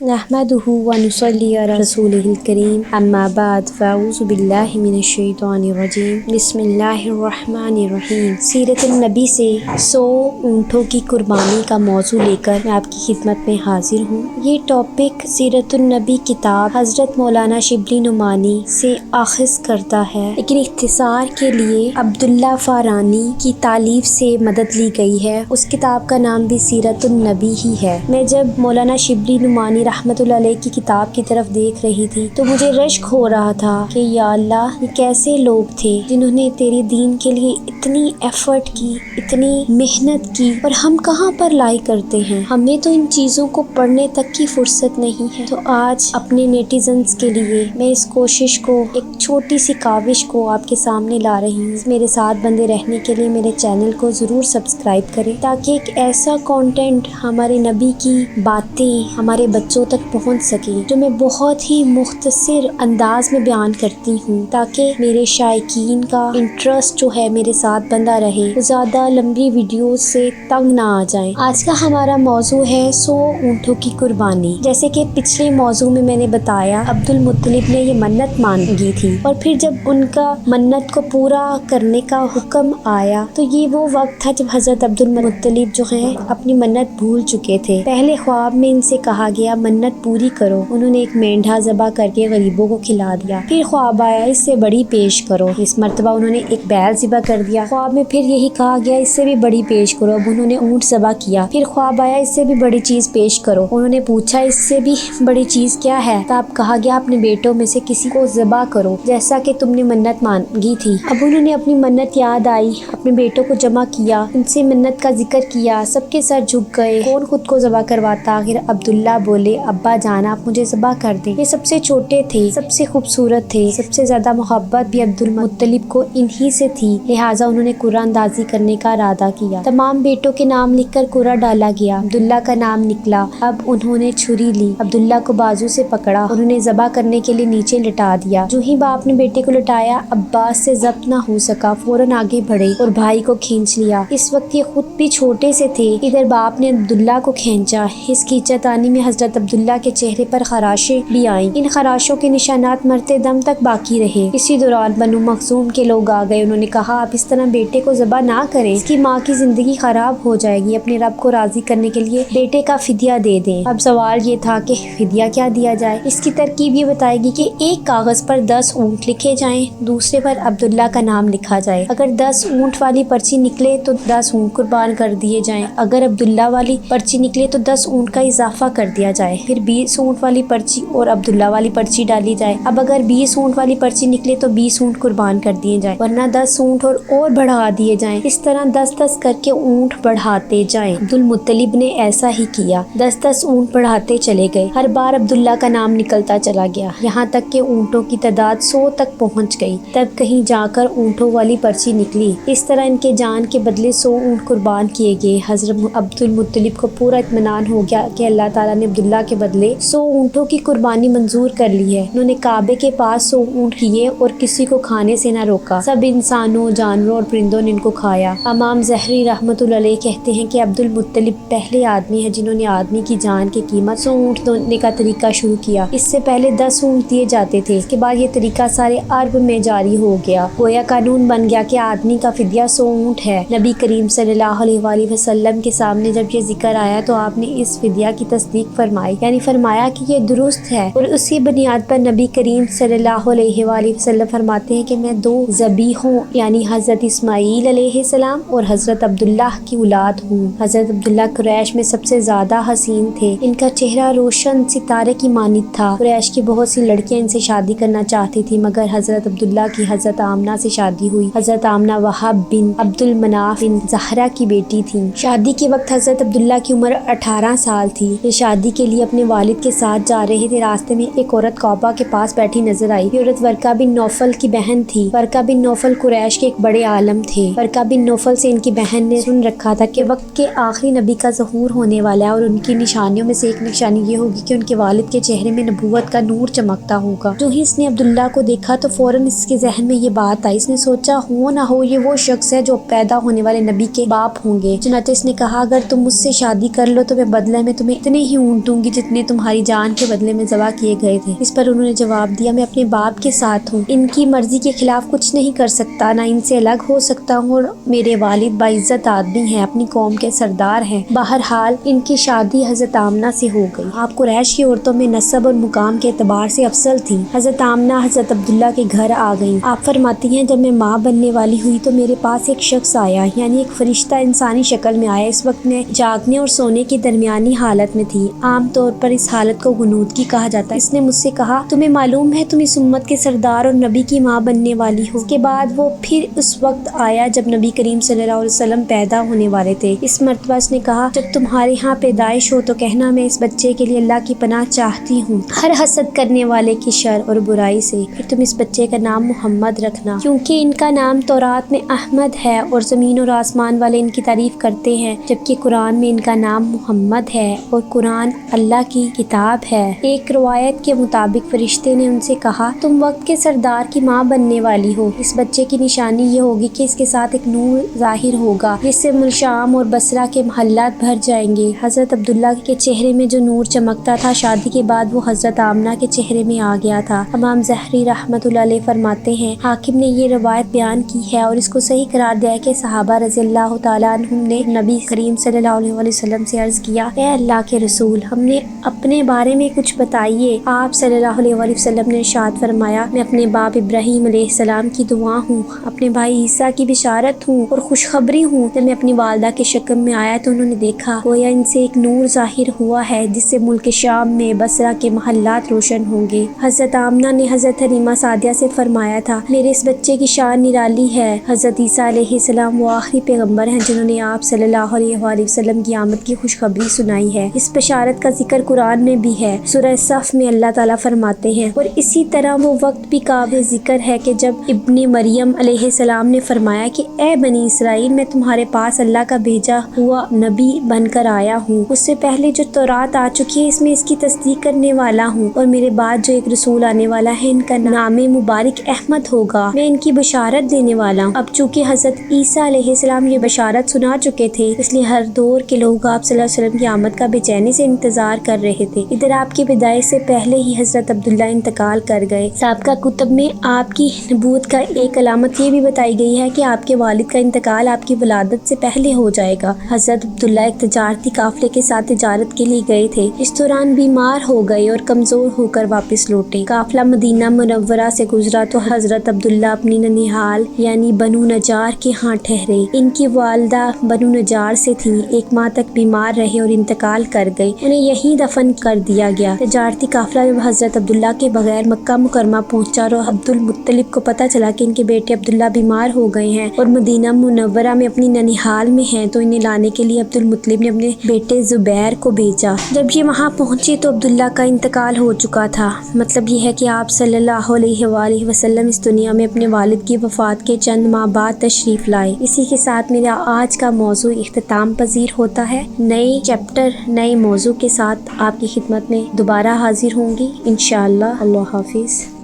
नहमदुहु व नुसल्ली अला रसूलिहिल करीम अम्मा बाद फ़अऊज़ु बिल्लाहि मिनश शैतानिर रजीम बिस्मिल्लाहिर रहमानिर रहीम। सीरतुन नबी से 100 ऊँटों की कुर्बानी का मौजू लेकर मैं आपकी खिदमत में हाजिर हूँ। ये टॉपिक सीरतुन नबी किताब हज़रत मौलाना शिबली नुमानी से आख़िज़ करता है, लेकिन इख्तिसार के लिए अब्दुल्ला फ़ारानी की तालीफ से मदद ली गई है। उस किताब का नाम भी सीरतुन नबी ही है। मैं जब मौलाना शिबली नुमानी रहमतुल्लाह अलैह की किताब की तरफ देख रही थी तो मुझे रश्क हो रहा था कि या अल्लाह, ये कैसे लोग थे जिन्होंने तेरे दीन के लिए इतनी एफर्ट की, इतनी मेहनत की, और हम कहाँ पर लाई करते हैं। हमें तो इन चीज़ों को पढ़ने तक की फुर्सत नहीं है। तो आज अपने नेटिजन्स के लिए मैं इस कोशिश को, एक छोटी सी काविश को आपके सामने ला रही हूँ। मेरे साथ बंदे रहने के लिए मेरे चैनल को ज़रूर सब्सक्राइब करें, ताकि एक ऐसा कंटेंट, हमारे नबी की बातें हमारे बच्चों तक पहुंच सके जो मैं बहुत ही मुख्तसर अंदाज में बयान करती हूँ, ताकि मेरे शायकीन का इंटरेस्ट जो है मेरे साथ बंधा रहे, वो ज़्यादा लंबी वीडियो से तंग ना आ जाए। आज का हमारा मौजू है 100 ऊँटों की कुर्बानी। जैसे कि पिछले मौजू में मैंने बताया, अब्दुल मुत्तलिब ने ये मन्नत मांगी थी, और फिर जब उनका मन्नत को पूरा करने का हुक्म आया तो ये वो वक्त था जब हज़रत अब्दुल मुत्तलिब जो हैं अपनी मन्नत भूल चुके थे। पहले ख्वाब में इनसे कहा गया मन्नत पूरी करो, उन्होंने एक मेंढा ज़बा करके गरीबों को खिला दिया। फिर ख्वाब आया इससे बड़ी पेश करो, इस मर्तबा उन्होंने एक बैल ज़बा कर दिया। ख्वाब में फिर यही कहा गया इससे भी बड़ी पेश करो, अब उन्होंने ऊँट ज़बा किया। फिर ख्वाब आया इससे भी बड़ी चीज़ पेश करो, उन्होंने पूछा इससे भी बड़ी चीज़ क्या है, तब कहा गया अपने बेटों में से किसी को ज़बा करो जैसा कि तुमने मन्नत मांगी थी। अब उन्होंने अपनी मन्नत याद आई, अपने बेटों को जमा किया, उनसे मन्नत का जिक्र किया, सबके सर झुक गए। कौन खुद को ज़बा करवाता। आखिर अब्दुल्ला बोले अब्बा जान आप मुझे ज़बा कर दें। ये सबसे छोटे थे, सबसे खूबसूरत थे, सबसे ज्यादा मोहब्बत भी अब्दुल मुत्तलिब को इन्हीं से थी, लिहाजा उन्होंने कुरान अंदाजी करने का इरादा किया। तमाम बेटों के नाम लिखकर कुरा डाला गया। अब्दुल्ला का नाम निकला। अब उन्होंने छुरी ली, अब्दुल्ला को बाजू से पकड़ा, उन्होंने ज़बा करने के लिए नीचे लिटा दिया। जो ही बाप ने बेटे को लिटाया, अब्बास से ज़ब्त न हो सका, फौरन आगे बढ़े और भाई को खींच लिया। इस वक्त ये खुद भी छोटे से थे। इधर बाप ने अब्दुल्ला को खींचा। इस खींचातानी में हजरत अब्दुल्ला के चेहरे पर खराशें भी आईं। इन खराशों के निशानात मरते दम तक बाकी रहे। इसी दौरान बनु मखजूम के लोग आ गए। उन्होंने कहा आप इस तरह बेटे को ज़बा ना करें, इसकी माँ की जिंदगी खराब हो जाएगी। अपने रब को राजी करने के लिए बेटे का फिदिया दे दें। अब सवाल ये था कि फिदिया क्या दिया जाए। इसकी तरकीब ये बताएगी कि एक कागज पर 10 ऊँट लिखे जाएं, दूसरे पर अब्दुल्ला का नाम लिखा जाए। अगर 10 ऊँट वाली पर्ची निकले तो 10 ऊँट कुर्बान कर दिए जाएं। अगर अब्दुल्ला वाली पर्ची निकले तो 10 ऊँट का इजाफा कर दिया जाए। फिर 20 ऊँट वाली पर्ची और अब्दुल्ला वाली पर्ची डाली जाए। अब अगर 20 ऊँट वाली पर्ची निकले तो 20 ऊँट कुर्बान कर दिए जाए, वरना 10 ऊँट और बढ़ा दिए जाएं। इस तरह 10-10 करके ऊँट बढ़ाते जाएं। अब्दुल मुत्तलिब ने ऐसा ही किया, 10-10 ऊँट बढ़ाते चले गए। हर बार अब्दुल्ला का नाम निकलता चला गया, यहाँ तक कि ऊँटों की तादाद 100 तक पहुँच गई। तब कहीं जाकर ऊँटों वाली पर्ची निकली। इस तरह इनके जान के बदले 100 ऊँट कुर्बान किए गए। हजरत अब्दुल मुत्तलिब को पूरा इत्मीनान हो गया कि अल्लाह ताला ने अब्दुल्ला के बदले 100 ऊँटों की कुर्बानी मंजूर कर ली है। उन्होंने काबे के पास 100 ऊँट किए और किसी को खाने से न रोका। सब इंसानों, जानवरों और परिंदों ने इनको खाया। इमाम ज़हरी रहमतुल्लाह अलैह कहते हैं कि अब्दुल मुत्तलिब पहले आदमी है जिन्होंने आदमी की जान की कीमत 100 ऊँट देने का तरीका शुरू किया। इससे पहले 10 ऊँट दिए जाते थे। इसके बाद ये तरीका सारे अरब में जारी हो गया। गोया कानून बन गया कि आदमी का फिदिया 100 ऊँट है। नबी करीम सल्लल्लाहु अलैहि वसल्लम के सामने जब ये जिक्र आया तो आपने इस फिदिया की तस्दीक फरमाई, यानी फरमाया कि ये दुरुस्त है। और उसी बुनियाद पर नबी करीम सल्लल्लाहु अलैहि वसल्लम फरमाते हैं कि मैं 2 ज़बीहों यानी हज़रत इस्माईल अलैहिस्सलाम और हज़रत अब्दुल्ला की औलाद हूँ। हज़रत अब्दुल्ला कुरैश में सबसे ज़्यादा हसीन थे। इनका चेहरा रोशन सितारे की मानित था। कुरैश की बहुत सी लड़कियां इनसे शादी करना चाहती थी, मगर हज़रत अब्दुल्ला की हज़रत आमना से शादी हुई। हज़रत आमना वहाब बिन अब्दुल मनाफ बिन ज़हरा की बेटी थी। शादी के वक्त हज़रत अब्दुल्ला की उम्र 18 साल थी। ये शादी के लिए अपने वालिद के साथ जा रहे थे। रास्ते में एक औरत काबा के पास बैठी नजर आई। ये औरत वर्का बिन नौफल की बहन थी। वर्का बिन नौफल कुरैश के एक बड़े आलम थे। वर्का बिन नौफल से इनकी बहन ने सुन रखा था कि वक्त के आखिरी नबी का ज़हूर होने वाला है और उनकी निशानियों में से एक निशानी ये होगी कि उनके वालिद के चेहरे में नबूवत का नूर चमकता होगा। जो ही इसने अब्दुल्ला को देखा तो फौरन इसके जहन में ये बात आई। इसने सोचा हो ना हो ये वो शख्स है जो पैदा होने वाले नबी के बाप होंगे। चुनांचे इसने कहा अगर तुम मुझसे शादी कर लो तो मैं बदले में तुम्हें इतने ही ऊँट दूंगी جتنے تمہاری جان کے بدلے میں ذبح کیے گئے تھے۔ اس پر انہوں نے جواب دیا، میں اپنے باپ کے ساتھ ہوں، ان کی مرضی کے خلاف کچھ نہیں کر سکتا، نہ ان سے الگ ہو سکتا ہوں، اور میرے والد باعزت آدمی ہیں، اپنی قوم کے سردار ہیں۔ بہرحال ان کی شادی حضرت آمنہ سے ہو گئی۔ آپ قریش کی عورتوں میں نسب اور مقام کے اعتبار سے افضل تھیں۔ حضرت آمنہ حضرت عبداللہ کے گھر آ گئیں۔ آپ فرماتی ہیں، جب میں ماں بننے والی ہوئی تو میرے پاس ایک شخص آیا، یعنی ایک فرشتہ انسانی شکل میں آیا۔ اس وقت میں جاگنے اور سونے کی درمیانی حالت میں تھی۔ عام طور پر اس حالت کو غنودگی کہا جاتا ہے۔ اس نے مجھ سے کہا، تمہیں معلوم ہے تم اس امت کے سردار اور نبی کی ماں بننے والی ہو۔ اس کے بعد وہ پھر اس وقت آیا جب نبی کریم صلی اللہ علیہ وسلم پیدا ہونے والے تھے۔ اس مرتبہ اس نے کہا، جب تمہارے ہاں پیدائش ہو تو کہنا میں اس بچے کے لیے اللہ کی پناہ چاہتی ہوں ہر حسد کرنے والے کی شر اور برائی سے۔ پھر تم اس بچے کا نام محمد رکھنا، کیونکہ ان کا نام تورات میں احمد ہے اور زمین اور آسمان والے ان کی تعریف کرتے ہیں، جبکہ قرآن میں ان کا نام محمد ہے اور قرآن اللہ کی کتاب ہے۔ ایک روایت کے مطابق فرشتے نے ان سے کہا، تم وقت کے سردار کی ماں بننے والی ہو۔ اس بچے کی نشانی یہ ہوگی کہ اس کے ساتھ ایک نور ظاہر ہوگا جس سے ملک شام اور بصرہ کے محلات بھر جائیں گے۔ حضرت عبداللہ کے چہرے میں جو نور چمکتا تھا، شادی کے بعد وہ حضرت آمنہ کے چہرے میں آ گیا تھا۔ امام زہری رحمۃ اللہ علیہ فرماتے ہیں، حاکم نے یہ روایت بیان کی ہے اور اس کو صحیح قرار دیا ہے کہ صحابہ رضی اللہ تعالیٰ عنہم نے نبی کریم صلی اللہ علیہ وسلم سے عرض کیا، اے اللہ کے رسول، ہم نے اپنے بارے میں کچھ بتائیے۔ آپ صلی اللہ علیہ وسلم نے ارشاد فرمایا، میں اپنے باپ ابراہیم علیہ السلام کی دعا ہوں، اپنے بھائی عیسیٰ کی بشارت ہوں اور خوشخبری ہوں۔ جب میں اپنی والدہ کے شکم میں آیا تو انہوں نے دیکھا گویا ان سے ایک نور ظاہر ہوا ہے جس سے ملک شام میں بصرہ کے محلات روشن ہوں گے۔ حضرت آمنہ نے حضرت حلیمہ سعدیہ سے فرمایا تھا، میرے اس بچے کی شان نرالی ہے۔ حضرت عیسیٰ علیہ السلام وہ آخری پیغمبر ہیں جنہوں نے آپ صلی اللہ علیہ وسلم کی آمد کی خوشخبری سنائی ہے۔ اس بشارت کا ذکر قرآن میں بھی ہے۔ سورہ صف میں اللہ تعالیٰ فرماتے ہیں، اور اسی طرح وہ وقت بھی قابل ذکر ہے کہ جب ابن مریم علیہ السلام نے فرمایا کہ اے بنی اسرائیل، میں تمہارے پاس اللہ کا بھیجا ہوا نبی بن کر آیا ہوں۔ اس سے پہلے جو تورات آ چکی ہے اس میں اس کی تصدیق کرنے والا ہوں، اور میرے بعد جو ایک رسول آنے والا ہے ان کا نام مبارک احمد ہوگا، میں ان کی بشارت دینے والا ہوں۔ اب چونکہ حضرت عیسیٰ علیہ السلام یہ بشارت سنا چکے تھے، اس لیے ہر دور کے لوگ آپ صلی اللہ علیہ وسلم کی آمد کا بے چینی سے انتظار کر رہے تھے۔ ادھر آپ کی پیدائش سے پہلے ہی حضرت عبداللہ انتقال کر گئے۔ سابقہ کتب میں آپ کی نبوت کا ایک علامت یہ بھی بتائی گئی ہے کہ آپ کے والد کا انتقال آپ کی ولادت سے پہلے ہو جائے گا۔ حضرت عبداللہ ایک تجارتی قافلے کے ساتھ تجارت کے لیے گئے تھے، اس دوران بیمار ہو گئے اور کمزور ہو کر واپس لوٹے۔ قافلہ مدینہ منورہ سے گزرا تو حضرت عبداللہ اپنی ننیحال یعنی بنو نجار کے ہاں ٹھہرے۔ ان کی والدہ بنو نجار سے تھیں، ایک ماہ تک بیمار رہے اور انتقال کر گئے، انہیں یہیں دفن کر دیا گیا۔ تجارتی قافلہ جب حضرت عبداللہ کے بغیر مکہ مکرمہ پہنچا اور عبد المطلب کو پتہ چلا کہ ان کے بیٹے عبداللہ بیمار ہو گئے ہیں اور مدینہ منورہ میں اپنی ننیحال میں ہیں، تو انہیں لانے کے لیے عبد المطلب نے اپنے بیٹے زبیر کو بھیجا۔ جب یہ وہاں پہنچے تو عبداللہ کا انتقال ہو چکا تھا۔ مطلب یہ ہے کہ آپ صلی اللہ علیہ وآلہ وسلم اس دنیا میں اپنے والد کی وفات کے چند ماہ بعد تشریف لائے۔ اسی کے ساتھ میرا آج کا موضوع اختتام پذیر ہوتا ہے۔ نئے چیپٹر نئے موضوع کے ساتھ آپ کی خدمت میں دوبارہ حاضر ہوں گی انشاءاللہ۔ اللہ حافظ۔